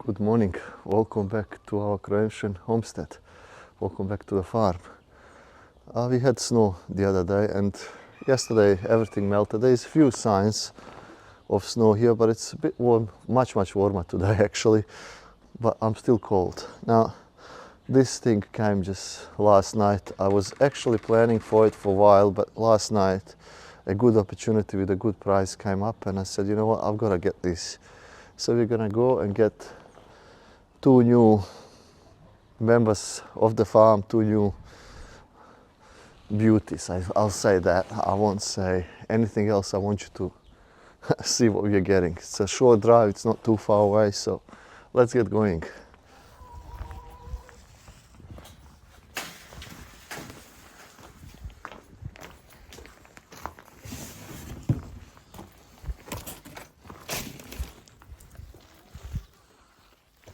Good morning. Welcome back to our Croatian homestead. Welcome back to the farm. We had snow the other day and yesterday everything melted. There's few signs of snow here, but it's a bit warm, much warmer today actually, but I'm still cold. Now, this thing came just last night. I was actually planning for it for a while, but last night a good opportunity with a good price came up and I said, you know what, I've got to get this. So we're gonna go and get two new members of the farm, two new beauties. I'll say that. I won't say anything else. I want you to see what we're getting. It's a short drive, it's not too far away, so let's get going.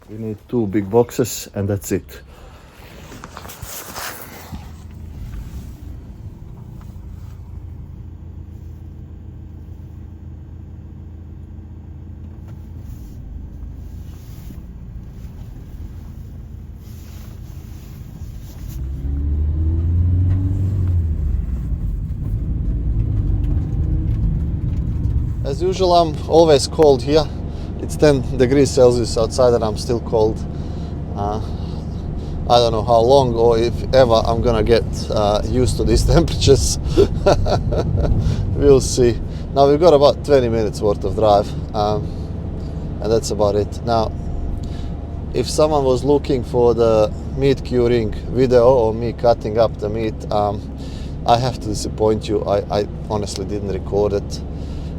We need two big boxes and that's it. As usual, I'm always cold here. It's 10 degrees Celsius outside and I'm still cold. I don't know how long or if ever I'm gonna get used to these temperatures. We'll see. Now we've got about 20 minutes worth of drive and that's about it. Now, if someone was looking for the meat curing video or me cutting up the meat, I have to disappoint you. I honestly didn't record it.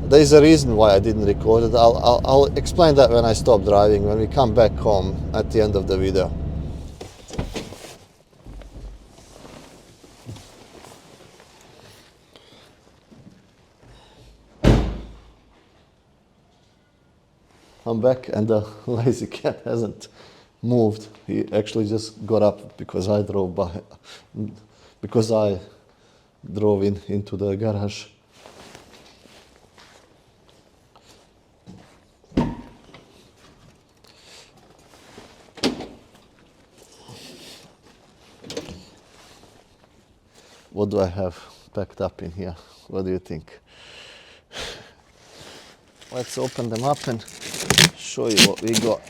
There's a reason why I didn't record it. I'll explain that when I stop driving, when we come back home at the end of the video. I'm back and the lazy cat hasn't moved. He actually just got up because I drove by, because I drove into the garage. What do I have packed up in here? What do you think? Let's open them up and show you what we got.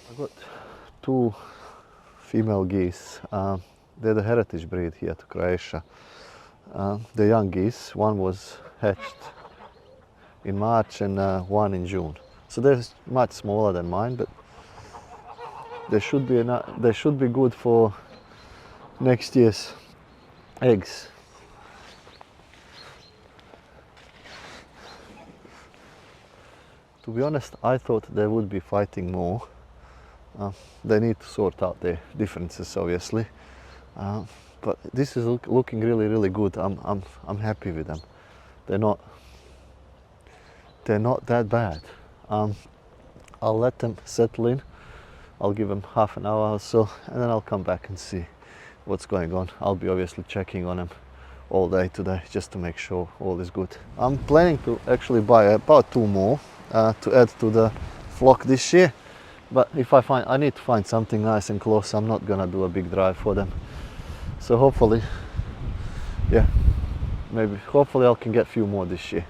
I got two female geese. They're the heritage breed here to Croatia. The young geese, one was hatched in March and one in June. So they're much smaller than mine, but they should be good for next year's eggs. To be honest, I thought they would be fighting more. They need to sort out their differences, obviously. But this is looking really good. I'm happy with them. They're not they're not that bad. I'll let them settle in. I'll give them half an hour or so, and then I'll come back and see what's going on. I'll be obviously checking on them all day today just to make sure all is good. I'm planning to actually buy about 2 more to add to the flock this year, but if I need to find something nice and close. I'm not gonna do a big drive for them, so hopefully, yeah, hopefully I can get a few more this year.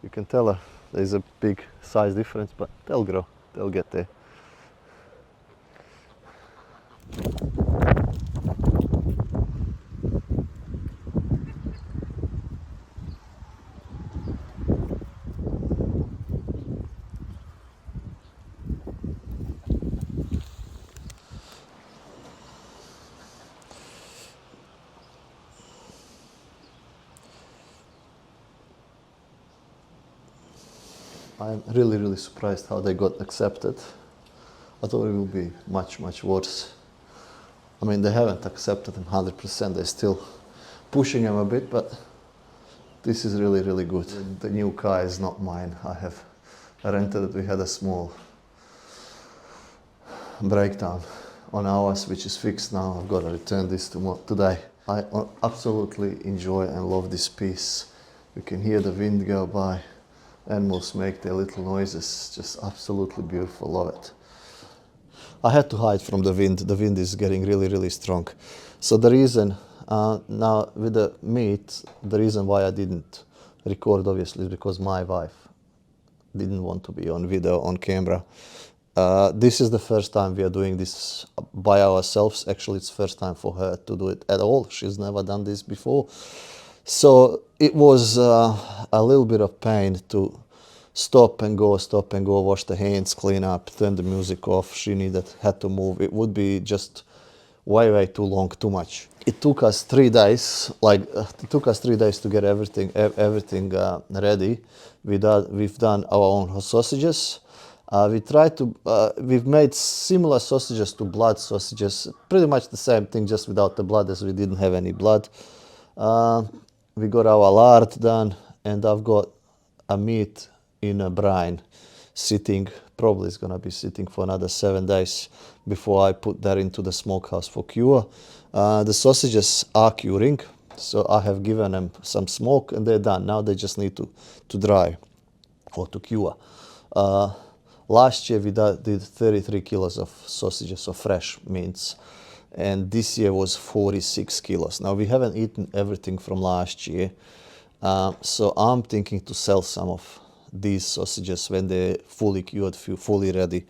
You can tell there's a big size difference, but they'll grow, they'll get there. I'm really surprised how they got accepted. I thought it would be much worse. I mean, they haven't accepted them 100%. They're still pushing them a bit, but this is really good. The new car is not mine. I have rented it. We had a small breakdown on ours, which is fixed now. I've got to return this today. I absolutely enjoy and love this piece. You can hear the wind go by. Animals make their little noises. Just absolutely beautiful. Love it. I had to hide from the wind. The wind is getting really strong. So the reason now with the meat, the reason why I didn't record obviously is because my wife didn't want to be on video, on camera. This is the first time we are doing this by ourselves. Actually, it's first time for her to do it at all. She's never done this before. So it was a little bit of pain to stop and go, wash the hands, clean up, turn the music off. She had to move. It would be just way too long, too much. It took us 3 days. It took us 3 days to get everything ready. We've done our own sausages. We've made similar sausages to blood sausages, pretty much the same thing, just without the blood, as we didn't have any blood. We got our lard done, and I've got a meat in a brine sitting. Probably it's gonna be sitting for another 7 days before I put that into the smokehouse for cure. The sausages are curing, so I have given them some smoke and they're done. Now they just need to dry or to cure. Last year we did 33 kilos of sausages, of fresh meats, and this year was 46 kilos. Now we haven't eaten everything from last year, so I'm thinking to sell some of these sausages when they're fully cured, fully ready.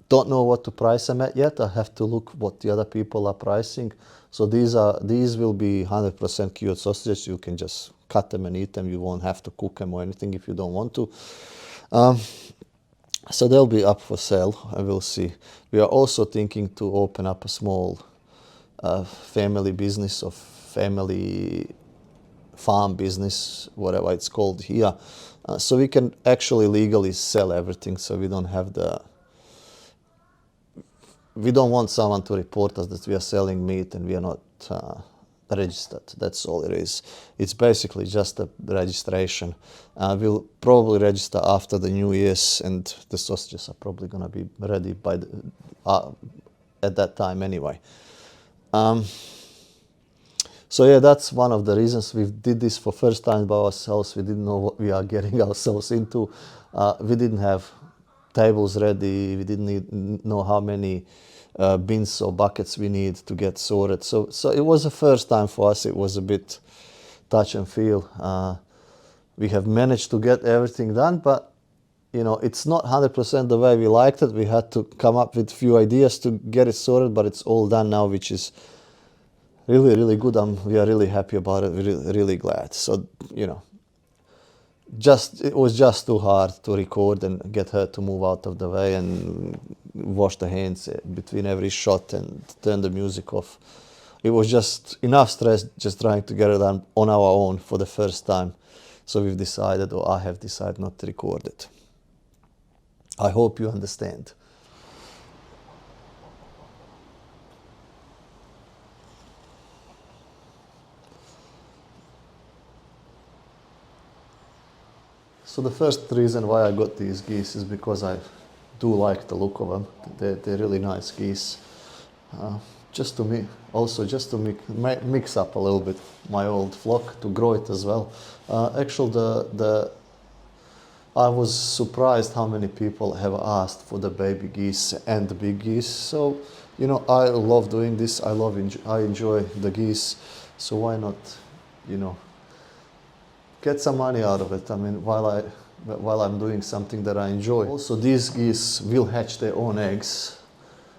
Don't know what to price them at yet. I have to look what the other people are pricing. So these will be 100% cured sausages. You can just cut them and eat them. You won't have to cook them or anything if you don't want to. So they'll be up for sale, and we'll see. We are also thinking to open up a small family business, or family farm business, whatever it's called here. So we can actually legally sell everything, so we don't have we don't want someone to report us that we are selling meat and we are not registered. That's all it is. It's basically just a registration. We'll probably register after the New Year's, and the sausages are probably going to be ready by at that time anyway. So yeah, that's one of the reasons we did this for first time by ourselves. We didn't know what we are getting ourselves into. We didn't have tables ready. We didn't know how many bins or buckets we need to get sorted. So it was the first time for us. It was a bit touch and feel. We have managed to get everything done, but you know, it's not 100% the way we liked it. We had to come up with a few ideas to get it sorted, but it's all done now, which is really good. We are really happy about it. We're really glad. So, you know, it was just too hard to record and get her to move out of the way and wash the hands between every shot and turn the music off. it was just enough stress just trying to get it done on our own for the first time. So we've decided, or I have decided, not to record it. I hope you understand. So the first reason why I got these geese is because I do like the look of them. They're really nice geese. Just to mix up a little bit my old flock, to grow it as well. Actually, I was surprised how many people have asked for the baby geese and the big geese. So, you know, I love doing this. I enjoy the geese. So why not, you know, get some money out of it? I mean, while I'm doing something that I enjoy. Also, these geese will hatch their own eggs.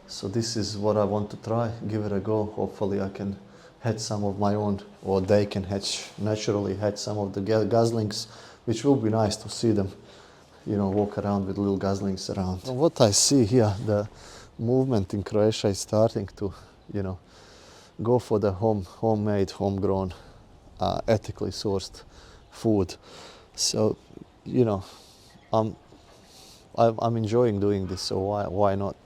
So this is what I want to try, give it a go. Hopefully I can hatch some of my own, or they can naturally hatch some of the goslings, which will be nice to see them, you know, walk around with little goslings around. What I see here, the movement in Croatia is starting to, you know, go for the homemade, homegrown, ethically sourced food. So, you know, I'm enjoying doing this, so why not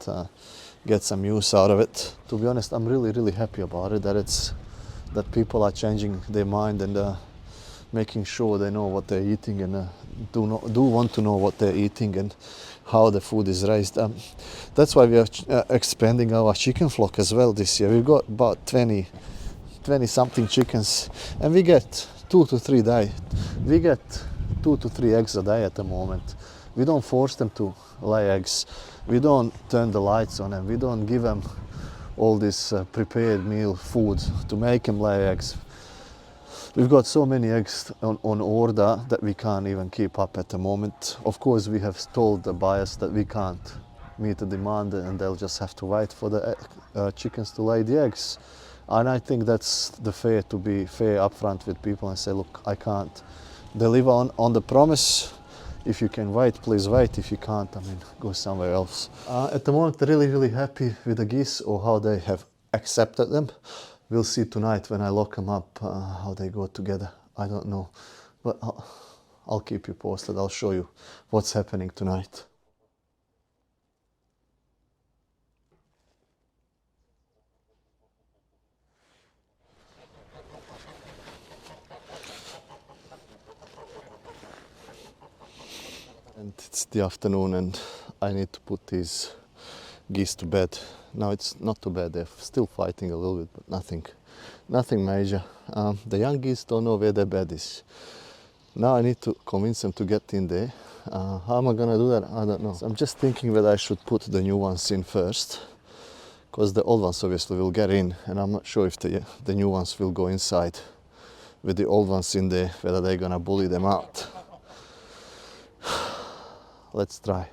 get some use out of it? To be honest, I'm really happy about it, that people are changing their mind and making sure they know what they're eating, and do want to know what they're eating and how the food is raised. That's why we are expanding our chicken flock as well this year. We've got about 20 something chickens, and we get 2 to 3 eggs a day at the moment. We don't force them to lay eggs. We don't turn the lights on them. We don't give them all this prepared meal food to make them lay eggs. We've got so many eggs on order that we can't even keep up at the moment. Of course, we have told the buyers that we can't meet the demand, and they'll just have to wait for the chickens to lay the eggs. And I think that's to be fair upfront with people and say, look, I can't deliver on the promise. If you can wait, please wait. If you can't, I mean, go somewhere else. At the moment, really happy with the geese, or how they have accepted them. We'll see tonight when I lock them up how they go together. I don't know, but I'll keep you posted. I'll show you what's happening tonight. And it's the afternoon, and I need to put these geese to bed. Now it's not too bad, they're still fighting a little bit, but nothing major. The young geese don't know where their bed is. Now I need to convince them to get in there. How am I gonna do that? I don't know. So I'm just thinking whether I should put the new ones in first, because the old ones obviously will get in, and I'm not sure if the new ones will go inside with the old ones in there, whether they're gonna bully them out. Let's try.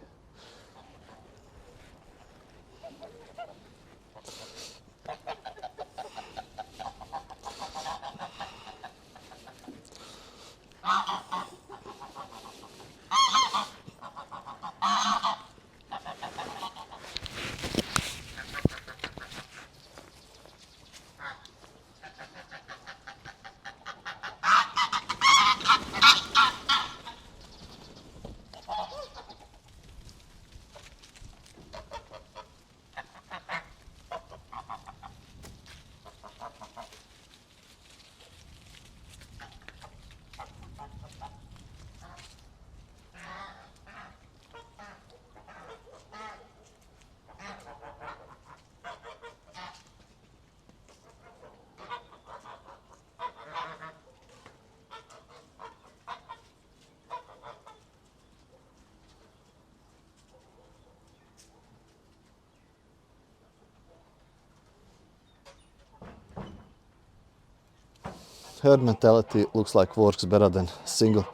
Herd mentality looks like works better than single.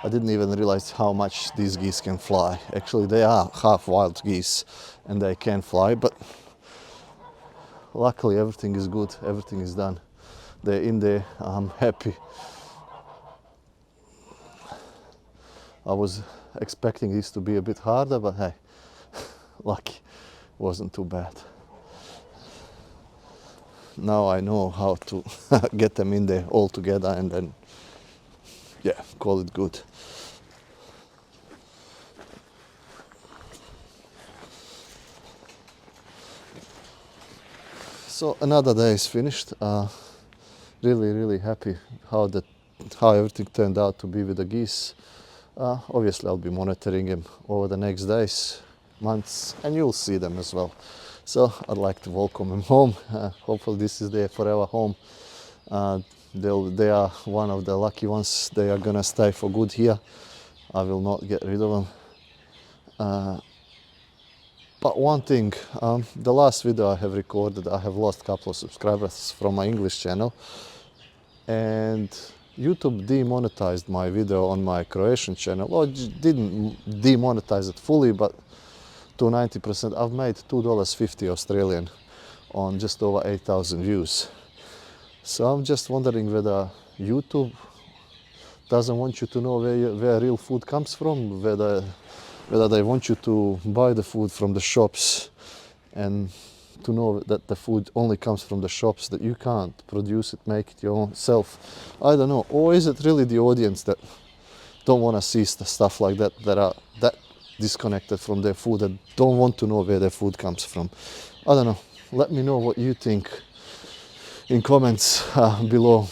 I didn't even realize how much these geese can fly. Actually, they are half wild geese and they can fly, but luckily everything is good, everything is done. They're in there, I'm happy. I was expecting this to be a bit harder, but hey, lucky, wasn't too bad. now I know how to get them in there all together and then, yeah, call it good. So another day is finished. Really happy how everything turned out to be with the geese. Obviously I'll be monitoring them over the next days, months, and you'll see them as well. So I'd like to welcome them home. Hopefully this is their forever home. They are one of the lucky ones. They are gonna stay for good here. I will not get rid of them. But one thing, the last video I have recorded, I have lost a couple of subscribers from my English channel, and YouTube demonetized my video on my Croatian channel. Well, it didn't demonetize it fully, but to 90%. I've made $2.50 Australian on just over 8,000 views. So I'm just wondering whether YouTube doesn't want you to know where real food comes from, whether they want you to buy the food from the shops and to know that the food only comes from the shops, that you can't produce it, make it your own self. I don't know. Or is it really the audience that don't want to see stuff like that, that are that disconnected from their food, that don't want to know where their food comes from? I don't know. Let me know what you think in comments below,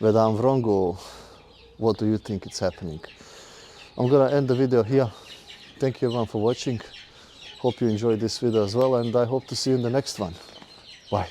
whether I'm wrong or what do you think is happening. I'm gonna end the video here. Thank you everyone for watching. Hope you enjoyed this video as well, and I hope to see you in the next one. Bye.